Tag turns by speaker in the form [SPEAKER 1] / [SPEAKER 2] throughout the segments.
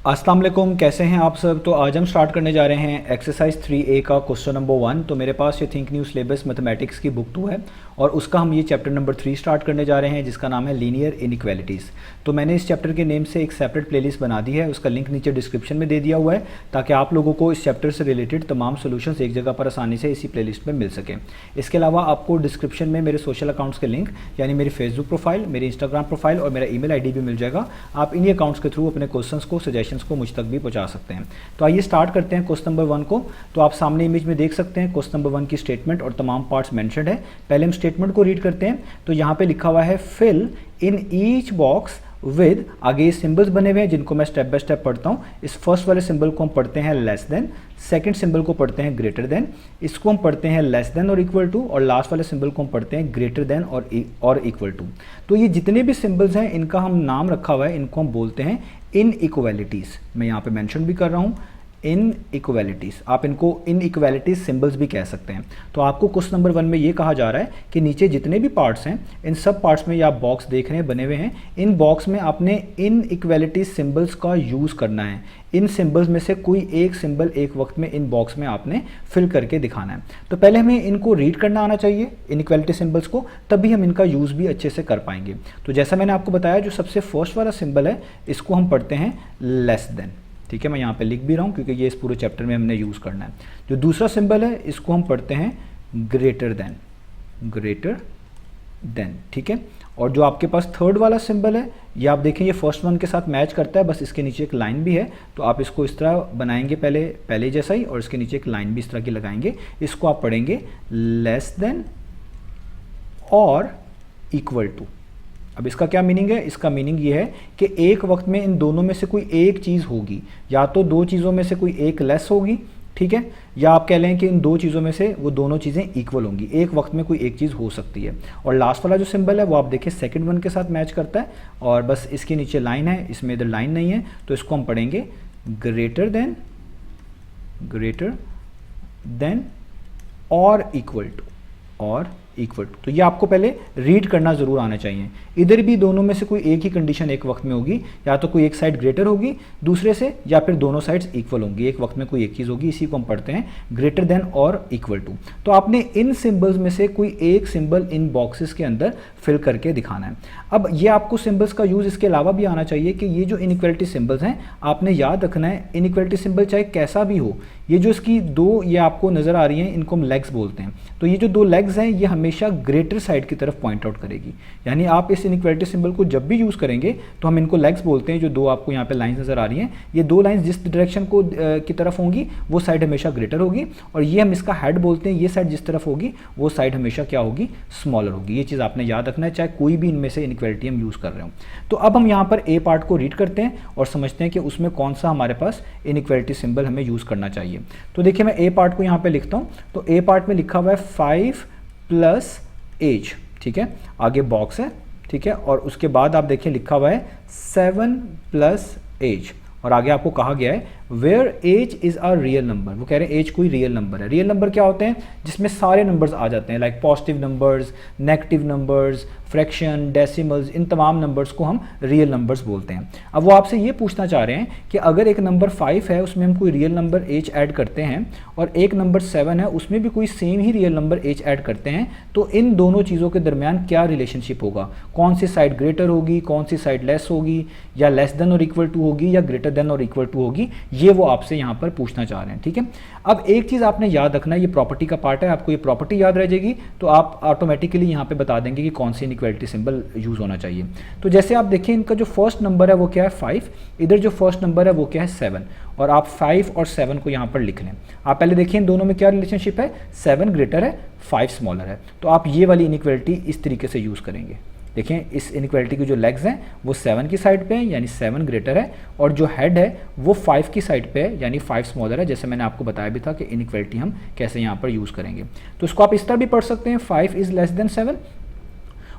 [SPEAKER 1] अस्सलाम वालेकुम, कैसे हैं आप सब। तो आज हम स्टार्ट करने जा रहे हैं एक्सरसाइज 3A का क्वेश्चन नंबर 1। तो मेरे पास ये थिंक न्यू सिलेबस मैथमेटिक्स की बुक 2 है और उसका हम ये चैप्टर नंबर 3 स्टार्ट करने जा रहे हैं जिसका नाम है लीनियर इनइक्वालिटीज़। तो मैंने इस चैप्टर के नेम से एक सेपरेट प्लेलिस्ट बना दी है, उसका लिंक नीचे डिस्क्रिप्शन में दे दिया हुआ है ताकि आप लोगों को इस चैप्टर से रिलेटेड तमाम सोल्यूशंस एक जगह पर आसानी से इसी प्लेलिस्ट में मिल सकें। इसके अलावा आपको डिस्क्रिप्शन में मेरे सोशल अकाउंट्स के लिंक यानी मेरी फेसबुक प्रोफाइल, मेरी इंस्टाग्राम प्रोफाइल और मेरा ईमेल आईडी भी मिल जाएगा। आप इन्हीं अकाउंट्स के थ्रू अपने क्वेश्चंस को, सजेशंस को मुझ तक भी पहुंचा सकते हैं। तो आइए स्टार्ट करते हैं क्वेश्चन नंबर 1 को। तो आप सामने इमेज में देख सकते हैं क्वेश्चन नंबर 1 की स्टेटमेंट और तमाम पार्ट्स मेंशन्ड है। पहले हम स्टेटमेंट को रीड करते हैं। तो यहाँ पे लिखा हुआ है fill in each box with, आगे ये सिंबल्स बने हुए हैं जिनको मैं स्टेप बाय स्टेप पढ़ता हूँ। इस फर्स्ट वाले सिंबल को हम पढ़ते हैं लेस देन, सेकंड सिंबल को पढ़ते हैं ग्रेटर देन, इसको हम पढ़ते हैं लेस देन और इक्वल टू, और लास्ट वाले सिंबल को हम पढ़ते हैं ग्रेटर देन और इक्वल टू। तो ये जितने भी सिंबल्स हैं इनका हम नाम रखा हुआ है, इनको हम बोलते हैं इनइक्वालिटीज़। मैं यहाँ पे मेंशन भी कर रहा हूँ इनइक्वालिटीज़, आप इनको इनइक्वालिटीज सिंबल्स भी कह सकते हैं। तो आपको क्वेश्चन नंबर 1 में ये कहा जा रहा है कि नीचे जितने भी पार्ट्स हैं इन सब पार्ट्स में ये आप बॉक्स देख रहे हैं बने हुए हैं, इन बॉक्स में आपने इनइक्वालिटीज सिंबल्स का यूज़ करना है। इन सिंबल्स में से कोई एक सिंबल एक वक्त में इन बॉक्स में आपने फिल करके दिखाना है। तो पहले हमें इनको रीड करना आना चाहिए इनइक्वालिटी सिंबल्स को, तभी हम इनका यूज़ भी अच्छे से कर पाएंगे। तो जैसा मैंने आपको बताया, जो सबसे फर्स्ट वाला सिंबल है इसको हम पढ़ते हैं लेस देन। ठीक है, मैं यहाँ पे लिख भी रहा हूँ क्योंकि ये इस पूरे चैप्टर में हमने यूज़ करना है। जो दूसरा सिंबल है इसको हम पढ़ते हैं ग्रेटर देन, ग्रेटर देन। ठीक है, और जो आपके पास थर्ड वाला सिंबल है ये आप देखें ये फर्स्ट वन के साथ मैच करता है, बस इसके नीचे एक लाइन भी है। तो आप इसको इस तरह बनाएंगे पहले जैसा ही, और इसके नीचे एक लाइन भी इस तरह की लगाएंगे। इसको आप पढ़ेंगे लेस देन और इक्वल टू। अब इसका क्या मीनिंग है? इसका मीनिंग ये है कि एक वक्त में इन दोनों में से कोई एक चीज़ होगी, या तो दो चीज़ों में से कोई एक लेस होगी, ठीक है, या आप कह लें कि इन दो चीज़ों में से वो दोनों चीज़ें इक्वल होंगी। एक वक्त में कोई एक चीज़ हो सकती है। और लास्ट वाला जो सिंबल है वो आप देखिए सेकंड वन के साथ मैच करता है, और बस इसके नीचे लाइन है, इसमें इधर लाइन नहीं है, तो इसको हम पढ़ेंगे ग्रेटर देन, ग्रेटर देन और इक्वल टू, और इक्वल टू। तो ये आपको पहले रीड करना ज़रूर आना चाहिए। इधर भी दोनों में से कोई एक ही कंडीशन एक वक्त में होगी, या तो कोई एक साइड ग्रेटर होगी दूसरे से, या फिर दोनों साइड्स इक्वल होंगी। एक वक्त में कोई एक चीज़ होगी, इसी को हम पढ़ते हैं ग्रेटर देन और इक्वल टू। तो आपने इन सिंबल्स में से कोई एक सिंबल इन बॉक्सेस के अंदर फिल करके दिखाना है। अब ये आपको सिंबल्स का यूज़ इसके अलावा भी आना चाहिए कि ये जो इनइक्वालिटी सिंबल्स हैं आपने याद रखना है, इनइक्वालिटी सिंबल चाहे कैसा भी हो, ये जो इसकी दो ये आपको नज़र आ रही हैं इनको हम लेग्स बोलते हैं। तो ये जो दो लेग्स हैं ये हमेशा ग्रेटर साइड की तरफ पॉइंट आउट करेगी। यानी आप इस इनइक्वालिटी सिंबल को जब भी यूज़ करेंगे तो हम इनको लेग्स बोलते हैं। जो दो आपको यहाँ पे लाइंस नज़र आ रही हैं, ये दो लाइंस जिस डायरेक्शन को की तरफ होंगी वो साइड हमेशा ग्रेटर होगी, और ये हम इसका हेड बोलते हैं। ये साइड जिस तरफ होगी वो साइड हमेशा क्या होगी? स्मॉलर होगी। ये चीज़ आपने याद रखना है चाहे कोई भी इनमें से इनइक्वालिटी हम यूज़ कर रहे हो। तो अब हम यहाँ पर ए पार्ट को रीड करते हैं और समझते हैं कि उसमें कौन सा हमारे पास इनइक्वालिटी सिंबल हमें यूज़ करना चाहिए। तो देखिए मैं ए पार्ट को यहाँ पे लिखता हूँ। तो ए पार्ट में लिखा हुआ है 5 प्लस एज, ठीक है, आगे बॉक्स है, ठीक है, और उसके बाद आप देखिए लिखा हुआ है 7 प्लस एज, और आगे आपको कहा गया है where x is a real number. वो कह रहे हैं एज कोई रियल नंबर है। रियल नंबर क्या होते हैं? जिसमें सारे नंबर्स आ जाते हैं, like positive numbers, negative numbers, fraction, decimals, इन तमाम नंबर्स को हम रियल नंबर्स बोलते हैं। अब वो आपसे ये पूछना चाह रहे हैं कि अगर एक नंबर 5 है उसमें हम कोई रियल नंबर एज ऐड करते हैं, और एक नंबर 7 है उसमें भी कोई सेम ही रियल नंबर एज ऐड करते हैं, तो इन दोनों चीज़ों के दरमियान क्या रिलेशनशिप होगा? कौन सी साइड ग्रेटर होगी, कौन सी साइड लेस होगी, या लेस देन और इक्वल टू होगी, या ग्रेटर देन और इक्वल टू होगी? ये वो आपसे यहाँ पर पूछना चाह रहे हैं, ठीक है। अब एक चीज़ आपने याद रखना है, ये प्रॉपर्टी का पार्ट है, आपको ये प्रॉपर्टी याद रह जाएगी तो आप ऑटोमेटिकली यहाँ पे बता देंगे कि कौन सी इनइक्वालिटी सिंबल यूज़ होना चाहिए। तो जैसे आप देखें इनका जो फर्स्ट नंबर है वो क्या है? 5, इधर जो फर्स्ट नंबर है वो क्या है? 7, और आप 5 और 7 को यहाँ पर लिख लें। आप पहले देखिए इन दोनों में क्या रिलेशनशिप है? 7 ग्रेटर है, 5 स्मॉलर है। तो आप ये वाली इनइक्वालिटी इस तरीके से यूज़ करेंगे। देखें इस इनइक्वालिटी की जो लेग्स हैं वो 7 की साइड पे है, यानी 7 ग्रेटर है, और जो हेड है वो 5 की साइड पे है, यानी 5 स्मॉलर है। जैसे मैंने आपको बताया भी था कि इनइक्वालिटी हम कैसे यहाँ पर यूज़ करेंगे। तो इसको आप इस तरह भी पढ़ सकते हैं 5 इज़ लेस देन 7,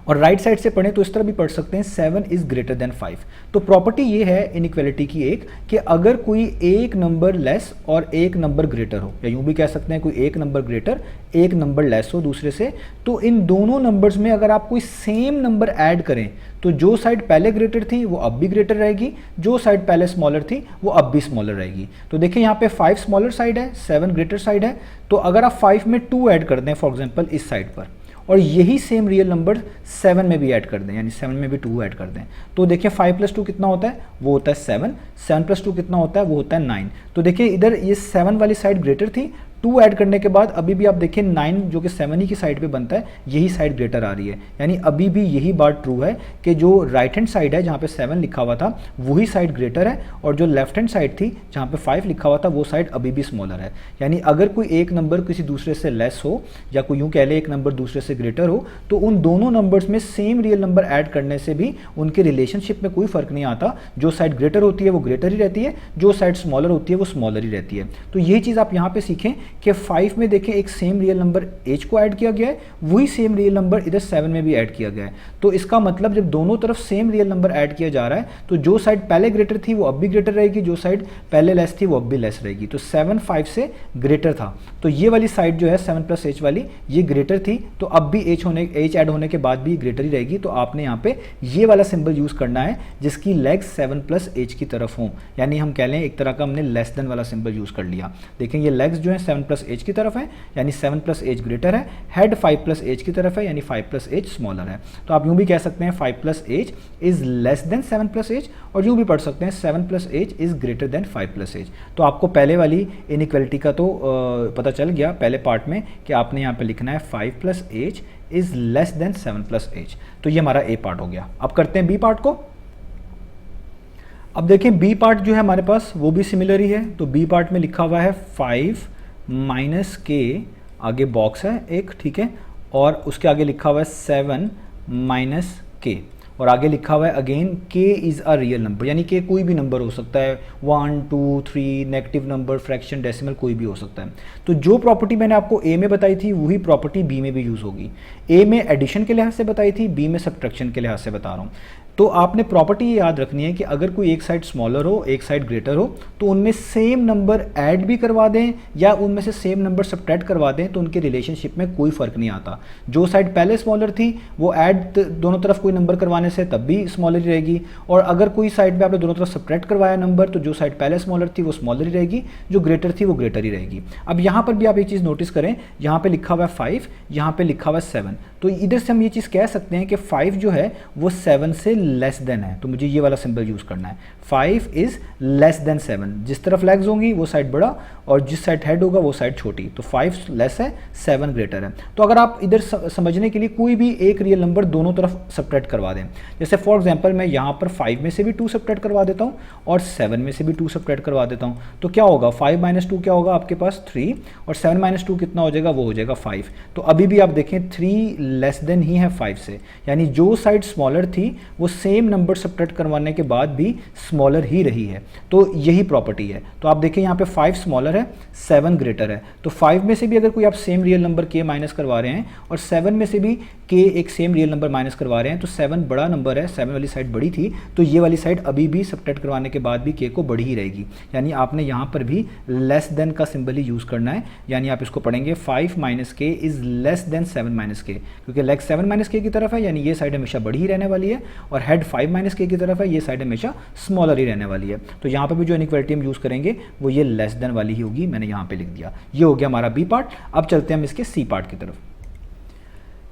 [SPEAKER 1] और राइट साइड से पढ़ें तो इस तरह भी पढ़ सकते हैं 7 इज ग्रेटर देन 5। तो प्रॉपर्टी ये है इनइक्वालिटी की एक कि अगर कोई एक नंबर लेस और एक नंबर ग्रेटर हो, या यूं भी कह सकते हैं कोई एक नंबर ग्रेटर एक नंबर लेस हो दूसरे से, तो इन दोनों नंबर्स में अगर आप कोई सेम नंबर ऐड करें तो जो साइड पहले ग्रेटर थी वो अब भी ग्रेटर रहेगी, जो साइड पहले स्मॉलर थी वो अब भी स्मॉलर रहेगी। तो देखिए यहाँ पे 5 स्मॉलर साइड है, 7 ग्रेटर साइड है। तो अगर आप 5 में 2 ऐड कर दें फॉर एग्जांपल इस साइड पर, और यही सेम रियल नंबर 7 में भी ऐड कर दें, यानी 7 में भी 2 ऐड कर दें, तो देखिए 5 + 2 कितना होता है, वो होता है 7, 7 + 2 कितना होता है, वो होता है 9। तो देखिए इधर ये 7 वाली साइड ग्रेटर थी, 2 ऐड करने के बाद अभी भी आप देखिए 9 जो कि 7 ही की साइड पे बनता है, यही साइड ग्रेटर आ रही है। यानी अभी भी यही बात ट्रू है कि जो राइट हैंड साइड है जहाँ पे 7 लिखा हुआ था वही साइड ग्रेटर है, और जो लेफ्ट हैंड साइड थी जहाँ पे 5 लिखा हुआ था वो साइड अभी भी स्मॉलर है। यानी अगर कोई एक नंबर किसी दूसरे से लेस हो, या कोई यूँ कह ले एक नंबर दूसरे से ग्रेटर हो, तो उन दोनों नंबर्स में सेम रियल नंबर ऐड करने से भी उनके रिलेशनशिप में कोई फर्क नहीं आता। जो साइड ग्रेटर होती है वो ग्रेटर ही रहती है, जो साइड स्मॉलर होती है वो स्मॉलर ही रहती है। तो यही चीज़ आप यहाँ पे सीखें कि 5 में देखें एक सेम रियल नंबर h को ऐड किया गया है, वही सेम रियल नंबर इधर 7 में भी ऐड किया गया है। तो इसका मतलब जब दोनों तरफ सेम रियल नंबर ऐड किया जा रहा है तो जो साइड पहले ग्रेटर थी वो अब भी ग्रेटर रहेगी, जो साइड पहले लेस थी वो अब भी लेस रहेगी। तो 7 5 से ग्रेटर था, तो ये वाली साइड जो है 7 + h वाली ये ग्रेटर थी, तो अब भी h ऐड होने के बाद भी ग्रेटर ही रहेगी। तो आपने यहाँ पे ये वाला सिंबल यूज करना है जिसकी लेग्स 7 + h की तरफ हों, यानी हम कह लें एक तरह का हमने लेस देन वाला सिंबल यूज कर लिया। देखें ये लेग्स जो है 7 + h की तरफ है, यानी 7 + h ग्रेटर है, हेड 5 + h की तरफ है, यानी 5 + h स्मॉलर है। तो आप यूं भी कह सकते हैं 5 + h is less than 7 + h, और यूं भी पढ़ सकते हैं 7 + h is greater than 5 + h। तो आपको पहले वाली इनइक्वालिटी का तो पता चल गया पहले पार्ट में कि आपने यहाँ पे लिखना है 5 + h is less than 7 + h। तो ये हमारा ए पार्ट हो गया। अब करते हैं बी पार्ट को। अब देखें बी पार्ट जो है हमारे पास वो भी सिमिलर ही है। तो बी पार्ट में लिखा हुआ है 5 - k, आगे बॉक्स है एक, ठीक है, और उसके आगे लिखा हुआ है 7 - k, और आगे लिखा हुआ है again k is a real number, यानी k कोई भी नंबर हो सकता है, 1 2 3 नेगेटिव नंबर, फ्रैक्शन, डेसिमल, कोई भी हो सकता है। तो जो प्रॉपर्टी मैंने आपको a में बताई थी वही प्रॉपर्टी b में भी यूज़ होगी। a में एडिशन के लिहाज से बताई थी, b में सब्ट्रैक्शन के लिहाज से बता रहा हूँ। तो आपने प्रॉपर्टी ये याद रखनी है कि अगर कोई एक साइड स्मॉलर हो एक साइड ग्रेटर हो तो उनमें सेम नंबर ऐड भी करवा दें या उनमें से सेम नंबर सब्ट्रैक्ट करवा दें तो उनके रिलेशनशिप में कोई फ़र्क नहीं आता। जो साइड पहले स्मॉलर थी वो ऐड दोनों तरफ कोई नंबर करवाने से तब भी स्मॉलर ही रहेगी, और अगर कोई साइड पे आपने दोनों तरफ सब्ट्रैक्ट करवाया नंबर तो जो साइड पहले स्मॉलर थी वो स्मॉलर ही रहेगी, जो ग्रेटर थी वो ग्रेटर ही रहेगी। अब यहाँ पर भी आप एक चीज़ नोटिस करें, यहाँ पे लिखा हुआ है 5, यहाँ पे लिखा हुआ है 7, तो इधर से हम ये चीज़ कह सकते हैं कि 5 जो है वो 7 से लेस देन है, तो मुझे ये वाला सिंबल यूज़ करना है। 5 इज़ लेस देन 7, जिस तरफ लेग्स होंगी वो साइड बड़ा और जिस साइड हेड होगा वो साइड छोटी, तो 5 लेस है 7 ग्रेटर है। तो अगर आप इधर समझने के लिए कोई भी एक रियल नंबर दोनों तरफ सब्ट्रैक्ट करवा दें, जैसे फॉर एग्जांपल मैं यहाँ पर 5 में से भी 2 सब्ट्रैक्ट करवा देता हूँ और 7 में से भी 2 सब्ट्रैक्ट करवा देता हूँ, तो क्या होगा 5 - 2 क्या होगा आपके पास 3, और 7 - 2 कितना हो जाएगा, वो हो जाएगा 5। तो अभी भी आप देखें 3 लेस देन ही है 5 से, यानी जो साइड स्मॉलर थी वो सेम नंबर सब्ट्रैक्ट करवाने के बाद भी स्मॉलर ही रही है। तो यही प्रॉपर्टी है। तो आप देखें यहाँ पे 5 स्मॉलर है 7 ग्रेटर है, तो 5 में से भी अगर कोई आप same real number k minus करवा रहे हैं और 7 में से भी k एक सेम रियल नंबर माइनस करवा रहे हैं, तो 7 बड़ा नंबर है, 7 वाली साइड बड़ी थी, तो ये वाली साइड अभी भी सब्ट्रैक्ट करवाने के बाद भी k को बड़ी ही रहेगी। यानी आपने यहाँ पर भी लेस देन का सिंबल ही यूज़ करना है, यानी आप इसको पढ़ेंगे 5 - k is less than 7 - k, क्योंकि लेग 7 - k की तरफ है, यानी ये साइड हमेशा बड़ी ही रहने वाली है, और हेड 5 - k की तरफ है, ये साइड हमेशा स्मॉलर ही रहने वाली है। तो यहाँ पर भी जो इनइक्वालिटी हम यूज़ करेंगे वो ये लेस देन वाली ही होगी, मैंने यहाँ पे लिख दिया। ये हो गया हमारा बी पार्ट। अब चलते हैं हम इसके सी पार्ट की तरफ।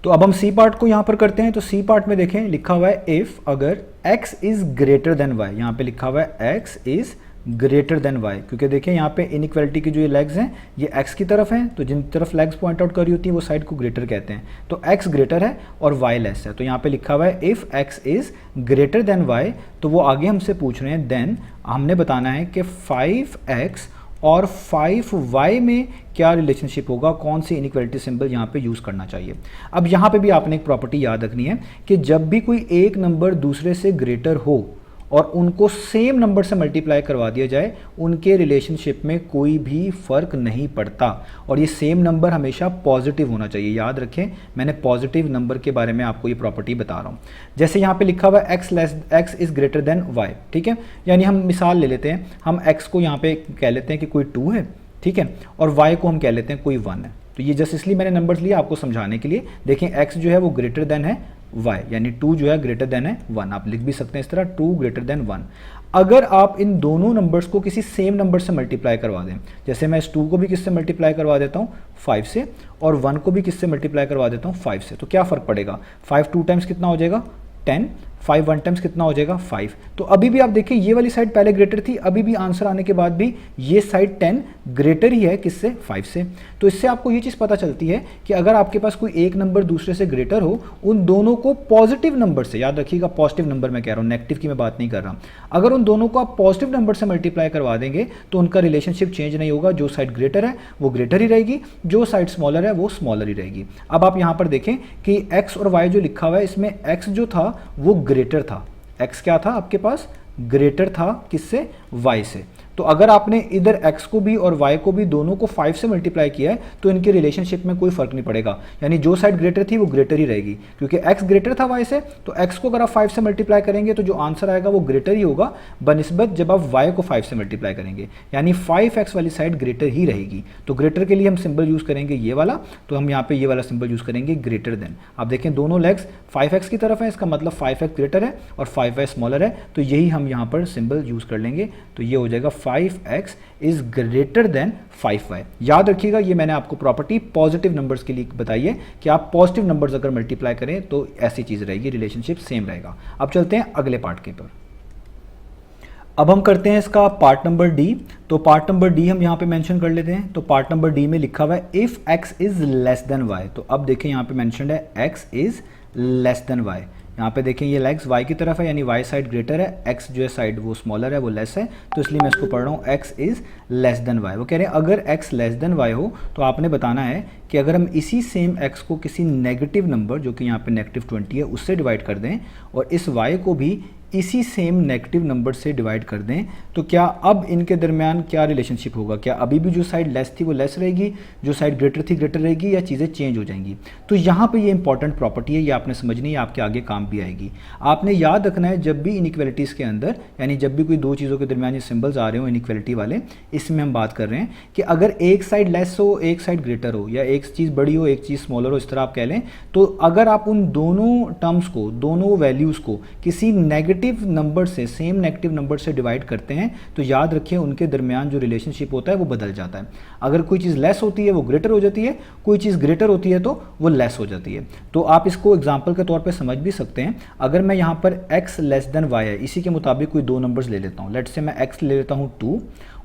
[SPEAKER 1] तो अब हम सी पार्ट को यहाँ पर करते हैं। तो सी पार्ट में देखें लिखा हुआ है इफ़ अगर x is greater than y, यहाँ पे लिखा हुआ है x is greater than y, क्योंकि देखें यहाँ पे इनइक्वालिटी की जो ये लेग्स हैं ये x की तरफ हैं, तो जिन तरफ लेग्स पॉइंट आउट कर रही होती है वो साइड को ग्रेटर कहते हैं। तो x ग्रेटर है और y लेस है, तो यहाँ पे लिखा हुआ है if x is greater than y, तो वो आगे हमसे पूछ रहे हैं देन हमने बताना है कि 5x और 5y में क्या रिलेशनशिप होगा, कौन सी इनइक्वालिटी सिंबल यहाँ पे यूज़ करना चाहिए। अब यहाँ पे भी आपने एक प्रॉपर्टी याद रखनी है कि जब भी कोई एक नंबर दूसरे से ग्रेटर हो और उनको सेम नंबर से मल्टीप्लाई करवा दिया जाए, उनके रिलेशनशिप में कोई भी फ़र्क नहीं पड़ता। और ये सेम नंबर हमेशा पॉजिटिव होना चाहिए। याद रखें, मैंने पॉजिटिव नंबर के बारे में आपको ये प्रॉपर्टी बता रहा हूँ। जैसे यहाँ पे लिखा हुआ है x is greater than y, ठीक है। यानी हम मिसाल ले लेते हैं, हम x को यहाँ पे कह लेते हैं कि कोई 2 है, ठीक है, और y को हम कह लेते हैं कोई 1 है। तो ये जस्ट इसलिए मैंने नंबर्स लिए आपको समझाने के लिए। देखें x जो है वो ग्रेटर देन है y, यानी 2 जो है ग्रेटर देन है 1। आप लिख भी सकते हैं इस तरह 2 ग्रेटर देन 1। अगर आप इन दोनों नंबर्स को किसी सेम नंबर से मल्टीप्लाई करवा दें, जैसे मैं इस 2 को भी किससे मल्टीप्लाई करवा देता हूँ 5 से, और 1 को भी किससे मल्टीप्लाई करवा देता हूँ 5 से, तो क्या फ़र्क पड़ेगा? 5 2 टाइम्स कितना हो जाएगा 10, 5 1 टाइम्स कितना हो जाएगा 5। तो अभी भी आप देखिए ये वाली साइड पहले ग्रेटर थी, अभी भी आंसर आने के बाद भी ये साइड 10 ग्रेटर ही है किससे? 5 से। तो इससे आपको ये चीज़ पता चलती है कि अगर आपके पास कोई एक नंबर दूसरे से ग्रेटर हो, उन दोनों को पॉजिटिव नंबर से, याद रखिएगा पॉजिटिव नंबर मैं कह रहा हूँ, नेगेटिव की मैं बात नहीं कर रहा, अगर उन दोनों को आप पॉजिटिव नंबर से मल्टीप्लाई करवा देंगे तो उनका रिलेशनशिप चेंज नहीं होगा। जो साइड ग्रेटर है वो ग्रेटर ही रहेगी, जो साइड स्मॉलर है वो स्मॉलर ही रहेगी। अब आप यहाँ पर देखें कि x और y जो लिखा हुआ है, इसमें x जो था वो ग्रेटर था। x क्या था आपके पास? ग्रेटर था किससे? y से। तो अगर आपने इधर x को भी और y को भी दोनों को 5 से मल्टीप्लाई किया है तो इनके रिलेशनशिप में कोई फर्क नहीं पड़ेगा, यानी जो साइड ग्रेटर थी वो ग्रेटर ही रहेगी, क्योंकि x ग्रेटर था y से। तो x को अगर आप 5 से मल्टीप्लाई करेंगे तो जो आंसर आएगा वो ग्रेटर ही होगा बनिस्बत जब आप y को 5 से मल्टीप्लाई करेंगे, यानी 5x वाली साइड ग्रेटर ही रहेगी। तो ग्रेटर के लिए हम सिंबल यूज़ करेंगे ये वाला, तो हम यहाँ पे ये वाला सिंबल यूज़ करेंगे ग्रेटर देन। आप देखें दोनों लेग्स 5x की तरफ है, इसका मतलब 5x ग्रेटर है और 5y स्मॉलर है, तो यही हम यहाँ पर सिंबल यूज़ कर लेंगे। तो ये हो जाएगा 5x is greater than 5y। याद रखिएगा ये मैंने आपको प्रॉपर्टी पॉजिटिव नंबर्स के लिए बताई है कि आप पॉजिटिव नंबर्स अगर मल्टीप्लाई करें तो ऐसी चीज़ रहेगी, रिलेशनशिप सेम रहेगा। अब चलते हैं अगले पार्ट के पर। अब हम करते हैं इसका पार्ट नंबर डी। तो पार्ट नंबर डी हम यहाँ पे मेंशन कर लेते हैं। तो पार्ट नंबर डी में लिखा हुआ है if x is less than y। तो अब देखें यहाँ पे मेंशनड है x is less than y। यहाँ पे देखें ये लेग्स y की तरफ है, यानी y साइड ग्रेटर है, x जो है साइड वो स्मॉलर है, वो लेस है, तो इसलिए मैं इसको पढ़ रहा हूँ x is less than y। वो कह रहे हैं अगर x लेस देन y हो तो आपने बताना है कि अगर हम इसी सेम x को किसी नेगेटिव नंबर, जो कि यहाँ पे -20 है, उससे डिवाइड कर दें और इस y को भी इसी सेम नेगेटिव नंबर से डिवाइड कर दें, तो क्या अब इनके दरमियान क्या रिलेशनशिप होगा? क्या अभी भी जो साइड लेस थी वो लेस रहेगी, जो साइड ग्रेटर थी ग्रेटर रहेगी, या चीज़ें चेंज हो जाएंगी? तो यहाँ पे ये इंपॉर्टेंट प्रॉपर्टी है, ये आपने समझनी है, आपके आगे काम भी आएगी। आपने याद रखना है जब भी इनइक्वालिटीज़ के अंदर, यानी जब भी कोई दो चीज़ों के दरमियान ये सिम्बल्स आ रहे हो इनइक्वालिटी वाले, इसमें हम बात कर रहे हैं कि अगर एक साइड लेस हो एक साइड ग्रेटर हो, या एक चीज़ बड़ी हो एक चीज़ स्मॉलर हो, इस तरह आप कह लें, तो अगर आप उन दोनों टर्म्स को, दोनों वैल्यूज़ को किसी नेगेटिव नंबर से, सेम नेगेटिव नंबर से डिवाइड करते हैं, तो याद रखिए उनके दरमियान जो रिलेशनशिप होता है वो बदल जाता है। अगर कोई चीज़ लेस होती है वो ग्रेटर हो जाती है, कोई चीज़ ग्रेटर होती है तो वो लेस हो जाती है। तो आप इसको एग्जांपल के तौर पे समझ भी सकते हैं। अगर मैं यहाँ पर x लेस देन y है, इसी के मुताबिक कोई दो नंबर्स ले लेता हूँ। लेट्स से मैं x ले लेता हूँ 2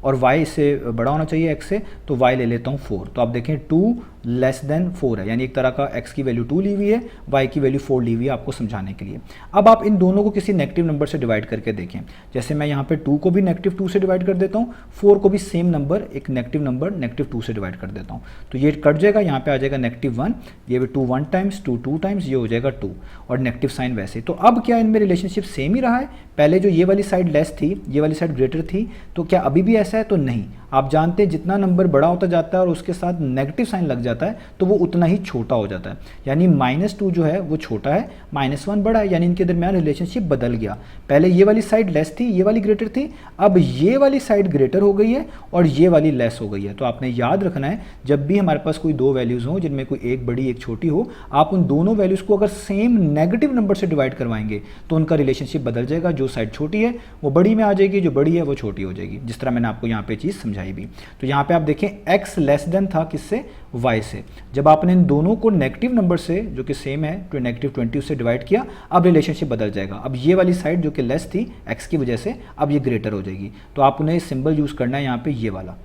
[SPEAKER 1] और y इससे बड़ा होना चाहिए x से, तो y ले लेता हूँ 4। तो आप देखें 2 लेस देन 4 है, यानी एक तरह का x की वैल्यू 2 ली हुई है, y की वैल्यू 4 ली हुई है, आपको समझाने के लिए। अब आप इन दोनों को किसी नेगेटिव नंबर से डिवाइड करके देखें। जैसे मैं यहाँ पे 2 को भी -2 से डिवाइड कर देता हूँ, 4 को भी सेम नंबर एक नेगेटिव नंबर -2 से डिवाइड कर देता हूँ, तो ये कट जाएगा, यहाँ पे आ जाएगा -1, ये भी 2 1 टाइम्स, 2 2 टाइम्स, ये हो जाएगा 2 और नेगेटिव साइन वैसे। तो अब क्या इनमें रिलेशनशिप सेम ही रहा है? पहले जो ये वाली साइड लेस थी, ये वाली साइड ग्रेटर थी, तो क्या अभी भी ऐसा है? तो नहीं। आप जानते हैं जितना नंबर बड़ा होता जाता है और उसके साथ नेगेटिव साइन लग जाता है तो वो उतना ही छोटा हो जाता है, यानी -2 जो है वो छोटा है, -1 बड़ा है, यानी इनके दरमियान रिलेशनशिप बदल गया। पहले ये वाली साइड लेस थी, ये वाली ग्रेटर थी, अब ये वाली साइड ग्रेटर हो गई है और ये वाली लेस हो गई है। तो आपने याद रखना है जब भी हमारे पास कोई दो वैल्यूज़ हों जिनमें कोई एक बड़ी एक छोटी हो, आप उन दोनों वैल्यूज़ को अगर सेम नेगेटिव नंबर से डिवाइड करवाएंगे तो उनका रिलेशनशिप बदल जाएगा। जो साइड छोटी है वो बड़ी में आ जाएगी, जो बड़ी है वो छोटी हो जाएगी, जिस तरह मैंने आपको यहाँ पे चीज़ समझाई भी। तो यहाँ पे आप देखें x लेस देन था किससे? y से। जब आपने इन दोनों को नेगेटिव नंबर से, जो कि सेम है तो -20 से डिवाइड किया, अब रिलेशनशिप बदल जाएगा। अब ये वाली साइड जो कि लेस थी x की वजह से, अब ये ग्रेटर हो जाएगी। तो आपने सिंबल यूज़ करना है यहाँ पे ये वाला।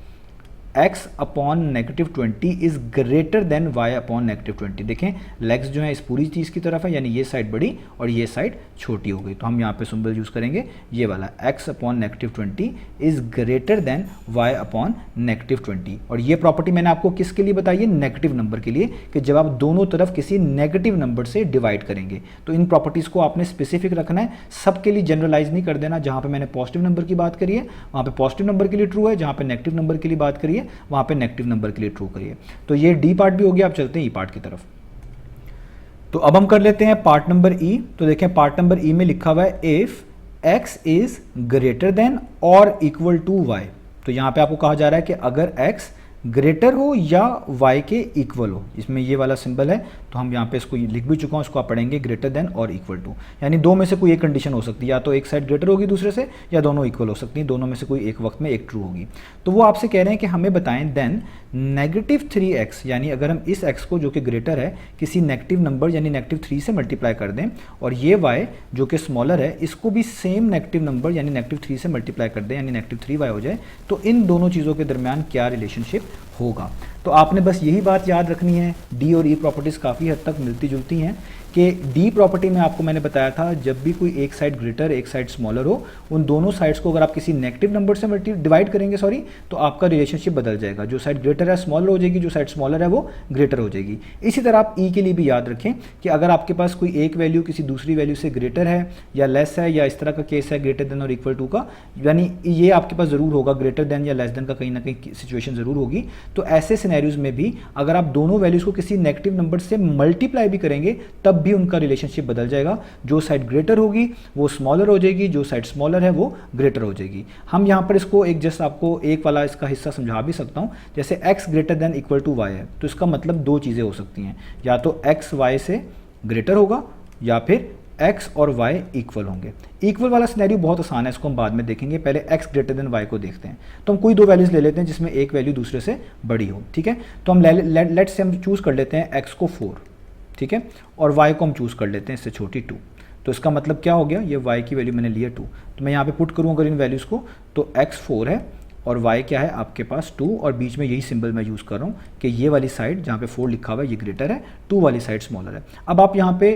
[SPEAKER 1] x upon -20 is greater than y upon -20। देखें लेग्स जो है इस पूरी चीज़ की तरफ है, यानी ये साइड बड़ी और ये साइड छोटी हो गई। तो हम यहाँ पे सिंबल यूज़ करेंगे ये वाला, x upon -20 is greater than y upon -20। और ये प्रॉपर्टी मैंने आपको किसके लिए बताई है? नेगेटिव नंबर के लिए, कि जब आप दोनों तरफ किसी नेगेटिव नंबर से डिवाइड करेंगे तो इन प्रॉपर्टीज़ को आपने स्पेसिफिक रखना है, सबके लिए जनरलाइज नहीं कर देना। जहाँ पे मैंने पॉजिटिव नंबर की बात करी है वहाँ पे पॉजिटिव नंबर के लिए ट्रू है, जहाँ पे नेगेटिव नंबर के लिए बात करिए वहाँ पे नेगेटिव नंबर के लिए ट्रू करिए। तो ये डी पार्ट भी हो गया। आप चलते हैं ई पार्ट की तरफ। तो अब हम कर लेते हैं पार्ट नंबर ई। तो देखें पार्ट नंबर ई में लिखा हुआ है if x is greater than और इक्वल टू y। तो यहाँ पे आपको कहा जा रहा है कि अगर x ग्रेटर हो या y के इक्वल हो, इसमें ये वाला सिंबल है तो हम यहाँ पे इसको लिख भी चुका हूँ, इसको आप पढ़ेंगे ग्रेटर देन और इक्वल टू, यानी दो में से कोई एक कंडीशन हो सकती है, या तो एक साइड ग्रेटर होगी दूसरे से या दोनों इक्वल हो सकती हैं, दोनों में से कोई एक वक्त में एक ट्रू होगी। तो वो आपसे कह रहे हैं कि हमें बताएं देन -3x, यानी अगर हम इस x को जो कि ग्रेटर है किसी नेगेटिव नंबर यानी -3 से मल्टीप्लाई कर दें, और ये y जो कि स्मॉलर है इसको भी सेम नेगेटिव नंबर यानी -3 से मल्टीप्लाई कर दें यानी -3y हो जाए, तो इन दोनों चीज़ों के दरमियान क्या रिलेशनशिप होगा। तो आपने बस यही बात याद रखनी है। डी और ई प्रॉपर्टीज़ काफ़ी हद तक मिलती जुलती हैं कि डी प्रॉपर्टी में आपको मैंने बताया था जब भी कोई एक साइड ग्रेटर एक साइड स्मॉलर हो, उन दोनों साइड्स को अगर आप किसी नेगेटिव नंबर से डिवाइड करेंगे तो आपका रिलेशनशिप बदल जाएगा। जो साइड ग्रेटर है स्मॉलर हो जाएगी, जो साइड स्मॉलर है वो ग्रेटर हो जाएगी। इसी तरह आप ई के लिए भी याद रखें कि अगर आपके पास कोई एक वैल्यू किसी दूसरी वैल्यू से ग्रेटर है या लेस है या इस तरह का केस है ग्रेटर देन और इक्वल टू का, यानी ये आपके पास ज़रूर होगा, ग्रेटर देन या लेस देन का कहीं ना कहीं सिचुएशन ज़रूर होगी। तो ऐसे सिनेरियोज में भी अगर आप दोनों वैल्यूज़ को किसी नेगेटिव नंबर से मल्टीप्लाई भी करेंगे तब भी उनका रिलेशनशिप बदल जाएगा। जो साइड ग्रेटर होगी वो स्मॉलर हो जाएगी, जो साइड स्मॉलर है वो ग्रेटर हो जाएगी। हम यहाँ पर इसको एक जस्ट आपको एक वाला इसका हिस्सा समझा भी सकता हूँ। जैसे x greater than equal to y है तो इसका मतलब दो चीज़ें हो सकती हैं, या तो x y से ग्रेटर होगा या फिर x और y इक्वल होंगे। इक्वल वाला सिनेरियो बहुत आसान है, इसको हम बाद में देखेंगे, पहले x ग्रेटर देन y को देखते हैं। तो हम कोई दो वैल्यूज़ ले लेते हैं जिसमें एक वैल्यू दूसरे से बड़ी हो, ठीक है। तो हम लेट्स से हम चूज़ कर लेते हैं x को 4, ठीक है, और y को हम चूज़ कर लेते हैं इससे छोटी 2। तो इसका मतलब क्या हो गया, ये y की वैल्यू मैंने लिया 2, तो मैं यहाँ पे पुट करूँ अगर इन वैल्यूज़ को, तो x 4 है और y क्या है आपके पास 2, और बीच में यही सिंबल मैं यूज़ कर रहा हूँ कि ये वाली साइड जहाँ पे 4 लिखा हुआ है ये ग्रेटर है, 2 वाली साइड स्मॉलर है। अब आप यहाँ पे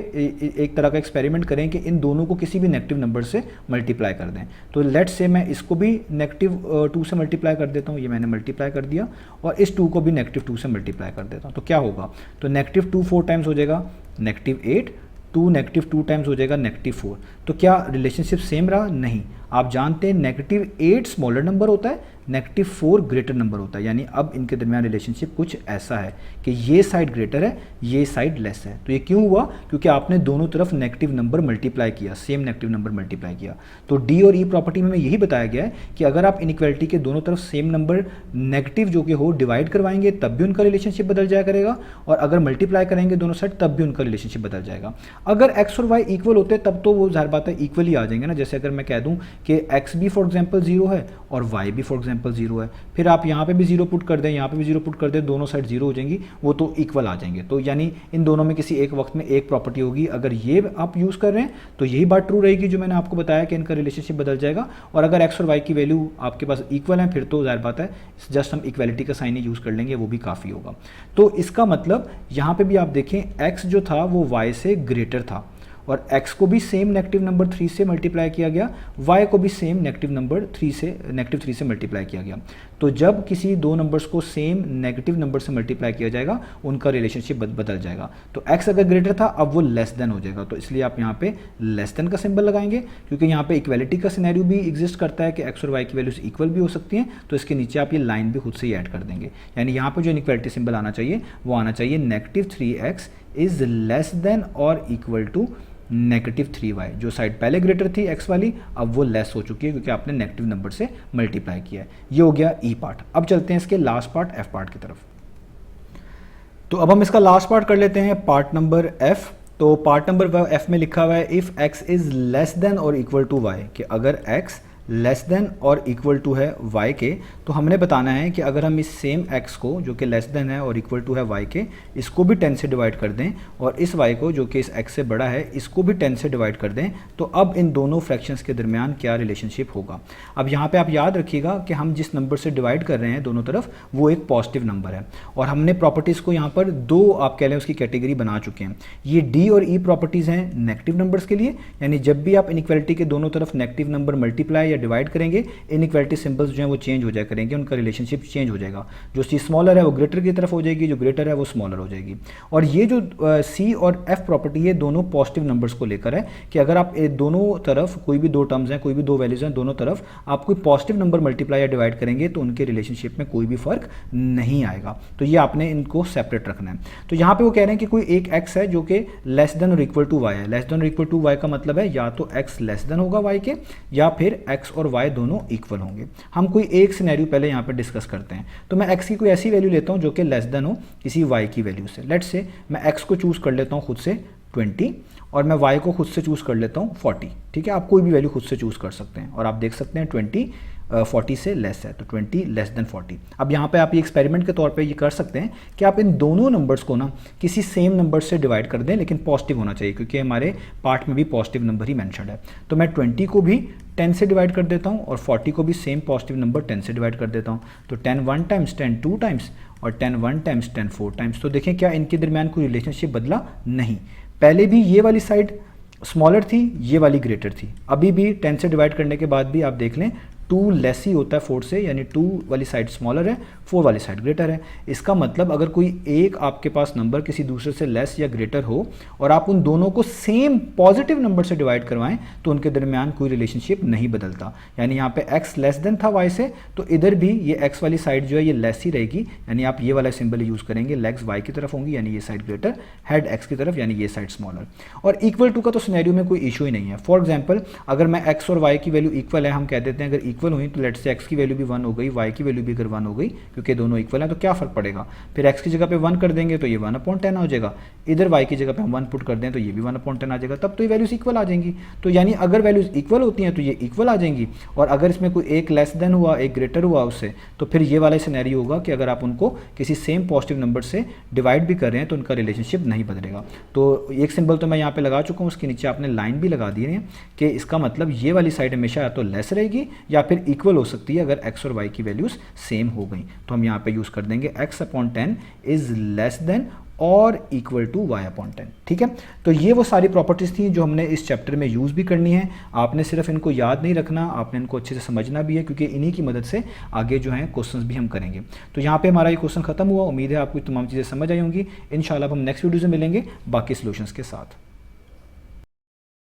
[SPEAKER 1] एक तरह का एक्सपेरिमेंट करें कि इन दोनों को किसी भी नेगेटिव नंबर से मल्टीप्लाई कर दें। तो लेट्स से मैं इसको भी -2 से मल्टीप्लाई कर देता हूँ, ये मैंने मल्टीप्लाई कर दिया, और इस 2 को भी -2 से मल्टीप्लाई कर देता हूँ। तो क्या होगा, तो -2 4 टाइम्स हो जाएगा -8, 2 -2 टाइम्स हो जाएगा -4। तो क्या रिलेशनशिप सेम रहा? नहीं। आप जानते हैं -8 स्मॉलर नंबर होता है, -4 ग्रेटर नंबर होता है, यानी अब इनके दरमियान रिलेशनशिप कुछ ऐसा है कि ये साइड ग्रेटर है ये साइड लेस है। तो ये क्यों हुआ? क्योंकि आपने दोनों तरफ नेगेटिव नंबर मल्टीप्लाई किया, सेम नेगेटिव नंबर मल्टीप्लाई किया। तो डी और ई प्रॉपर्टी में यही बताया गया है कि अगर आप इनइक्वालिटी के दोनों तरफ सेम नंबर नेगेटिव जो कि हो डिवाइड करवाएंगे तब भी उनका रिलेशनशिप बदल जाया करेगा, और अगर मल्टीप्लाई करेंगे दोनों साइड तब भी उनका रिलेशनशिप बदल जाएगा। अगर एक्स और वाई इक्वल होते तब तो वो ज़ाहिर बात है इक्वल ही आ जाएंगे ना। जैसे अगर मैं कह दूँ कि एक्स भी फॉर एग्जाम्पल 0 है और वाई भी फॉर एग्जाम्पल 0 है, फिर आप यहाँ पे भी 0 पुट कर दें, यहाँ पे भी 0 पुट कर दें, दोनों साइड 0 हो जाएंगी, वो तो इक्वल आ जाएंगे। तो यानी इन दोनों में किसी एक वक्त में एक प्रॉपर्टी होगी। अगर ये आप यूज़ कर रहे हैं तो यही बात ट्रू रहेगी जो मैंने आपको बताया कि इनका रिलेशनशिप बदल जाएगा। और अगर एक्स और वाई की वैल्यू आपके पास इक्वल है फिर तो ज़ाहिर बात है जस्ट हम इक्वलिटी का साइन ही यूज़ कर लेंगे, वो भी काफ़ी होगा। तो इसका मतलब यहाँ पर भी आप देखें एक्स जो था वो वाई से ग्रेटर था, और x को भी सेम नेगेटिव नंबर 3 से मल्टीप्लाई किया गया, y को भी सेम नेगेटिव नंबर 3 से मल्टीप्लाई किया गया। तो जब किसी दो नंबर्स को सेम नेगेटिव नंबर से मल्टीप्लाई किया जाएगा उनका रिलेशनशिप बदल जाएगा। तो x अगर ग्रेटर था अब वो लेस देन हो जाएगा, तो इसलिए आप यहाँ पे लेस देन का सिंबल लगाएंगे, क्योंकि यहाँ पे इक्वलिटी का सिनेरियो भी एग्जिस्ट करता है कि x और y की वैल्यूज इक्वल भी हो सकती हैं। तो इसके नीचे आप ये लाइन भी खुद से ही ऐड कर देंगे, यानी यहाँ पे जो इनइक्वालिटी सिंबल आना चाहिए वो आना चाहिए -3x इज लेस देन और इक्वल टू -3y। जो साइड पहले ग्रेटर थी x वाली अब वो लेस हो चुकी है क्योंकि आपने नेगेटिव नंबर से मल्टीप्लाई किया है। ये हो गया ई पार्ट। अब चलते हैं इसके लास्ट पार्ट एफ पार्ट की तरफ। तो अब हम इसका लास्ट पार्ट कर लेते हैं, पार्ट नंबर एफ। तो पार्ट नंबर एफ में लिखा हुआ है if x is less than और इक्वल टू y, कि अगर x लेस देन और इक्वल टू है y के, तो हमने बताना है कि अगर हम इस सेम x को जो कि लेस देन है और इक्वल टू है y के, इसको भी 10 से डिवाइड कर दें और इस y को जो कि इस x से बड़ा है इसको भी 10 से डिवाइड कर दें, तो अब इन दोनों फ्रैक्शंस के दरमियान क्या रिलेशनशिप होगा। अब यहाँ पे आप याद रखिएगा कि हम जिस नंबर से डिवाइड कर रहे हैं दोनों तरफ वो एक पॉजिटिव नंबर है, और हमने प्रॉपर्टीज़ को यहाँ पर दो आप कह लें उसकी कैटेगरी बना चुके हैं। ये डी और ई प्रॉपर्टीज़ हैं नेगेटिव नंबर्स के लिए, यानी जब भी आप इनइक्वालिटी के दोनों तरफ नेगेटिव नंबर मल्टीप्लाई या डिवाइड करेंगे, इनइक्वालिटी सिंबल्स जो हैं वो चेंज हो जाया करेंगे, उनका रिलेशनशिप चेंज हो जाएगा। जो सी स्मॉलर है वो ग्रेटर की तरफ हो जाएगी, जो ग्रेटर है वो स्मॉलर हो जाएगी। और ये जो सी और एफ प्रॉपर्टी है दोनों पॉजिटिव नंबर्स को लेकर है कि अगर आप दोनों तरफ कोई भी दो टर्म्स हैं, कोई भी दो वैल्यूज हैं, दोनों तरफ आप कोई पॉजिटिव नंबर मल्टीप्लाई या डिवाइड करेंगे तो उनके रिलेशनशिप में कोई भी फर्क नहीं आएगा। तो ये आपने इनको सेपरेट रखना है। तो यहाँ पे वो कह रहे हैं कि कोई एक x है जो कि लेस देन और इक्वल टू y है। लेस देन और इक्वल टू y का मतलब है या तो x लेस देन होगा y के, या फिर x और y दोनों इक्वल होंगे। हम कोई एक सिनेरियो पहले यहाँ पे डिस्कस करते हैं। तो मैं x की कोई ऐसी वैल्यू लेता हूँ जो कि लेस देन हो किसी y की वैल्यू से। लेट्स से मैं x को चूज़ कर लेता हूँ खुद से 20 और मैं y को खुद से चूज़ कर लेता हूँ 40। ठीक है, आप कोई भी वैल्यू खुद से चूज़ कर सकते हैं और आप देख सकते हैं 20 40 से लेस है, तो 20 लेस देन 40। अब यहाँ पे आप ये एक्सपेरिमेंट के तौर पे ये कर सकते हैं कि आप इन दोनों नंबर्स को ना किसी सेम नंबर से डिवाइड कर दें, लेकिन पॉजिटिव होना चाहिए क्योंकि हमारे पार्ट में भी पॉजिटिव नंबर ही मेंशन्ड है। तो मैं 20 को भी 10 से डिवाइड कर देता हूँ और 40 को भी सेम पॉजिटिव नंबर 10 से डिवाइड कर देता हूँ। तो 10 1 टाइम्स, 10 2 टाइम्स और 10 1 टाइम्स, 10 4 टाइम्स। तो देखें क्या इनके दरमियान कोई रिलेशनशिप बदला? नहीं। पहले भी ये वाली साइड स्मॉलर थी, ये वाली ग्रेटर थी। अभी भी 10 से डिवाइड करने के बाद भी आप देख लें 2 लेस ही होता है 4 से, यानी 2 वाली साइड स्मॉलर है, 4 वाली साइड ग्रेटर है। इसका मतलब अगर कोई एक आपके पास नंबर किसी दूसरे से लेस या ग्रेटर हो और आप उन दोनों को सेम पॉजिटिव नंबर से डिवाइड करवाएं तो उनके दरमियान कोई रिलेशनशिप नहीं बदलता। यानी यहाँ पे x लेस देन था y से, तो इधर भी ये x वाली साइड जो है ये लेस ही रहेगी, यानी आप ये वाला सिंबल यूज़ करेंगे, लेग्स y की तरफ होंगी यानी ये साइड ग्रेटर, हेड x की तरफ यानी ये साइड स्मॉलर। और इक्वल टू का तो सिनेरियो में कोई इशू ही नहीं है। फॉर एग्जाम्पल अगर मैं x और y की वैल्यू इक्वल है, हम कह देते हैं अगर इक्वल हुई तो लेट्स से x की वैल्यू भी 1 हो गई, y की वैल्यू भी अगर 1 हो गई, क्योंकि दोनों इक्वल हैं तो क्या फर्क पड़ेगा। फिर x की जगह पे 1 कर देंगे तो ये 1/10 हो जाएगा, इधर y की जगह पे हम 1 पुट कर दें तो ये भी 1/10 आ जाएगा, तब तो ये वैल्यूज इक्वल आ जाएंगी। तो यानी अगर वैल्यूज इक्वल होती हैं तो ये इक्वल आ जाएंगी, और अगर इसमें कोई एक लेस देन हुआ एक ग्रेटर हुआ उससे, तो फिर ये वाला सिनेरियो होगा कि अगर आप उनको किसी सेम पॉजिटिव नंबर से डिवाइड भी कर रहे हैं तो उनका रिलेशनशिप नहीं बदलेगा। तो एक सिंबल तो मैं यहाँ पे लगा चुका हूँ, उसके नीचे आपने लाइन भी लगा दी है कि इसका मतलब ये वाली साइड हमेशा या तो लेस रहेगी या फिर इक्वल हो सकती है अगर x और y की वैल्यूज सेम हो गई। तो हम यहाँ पे यूज़ कर देंगे x/10 इज लेस देन और इक्वल टू y/10। ठीक है, तो ये वो सारी प्रॉपर्टीज़ थी जो हमने इस चैप्टर में यूज़ भी करनी है। आपने सिर्फ इनको याद नहीं रखना, आपने इनको अच्छे से समझना भी है, क्योंकि इन्हीं की मदद से आगे जो है क्वेश्चंस भी हम करेंगे। तो यहाँ पे हमारा ये क्वेश्चन खत्म हुआ। उम्मीद है आपको तमाम चीज़ें समझ आई होंगी। इंशाल्लाह हम नेक्स्ट वीडियो से मिलेंगे बाकी सॉल्यूशंस के साथ।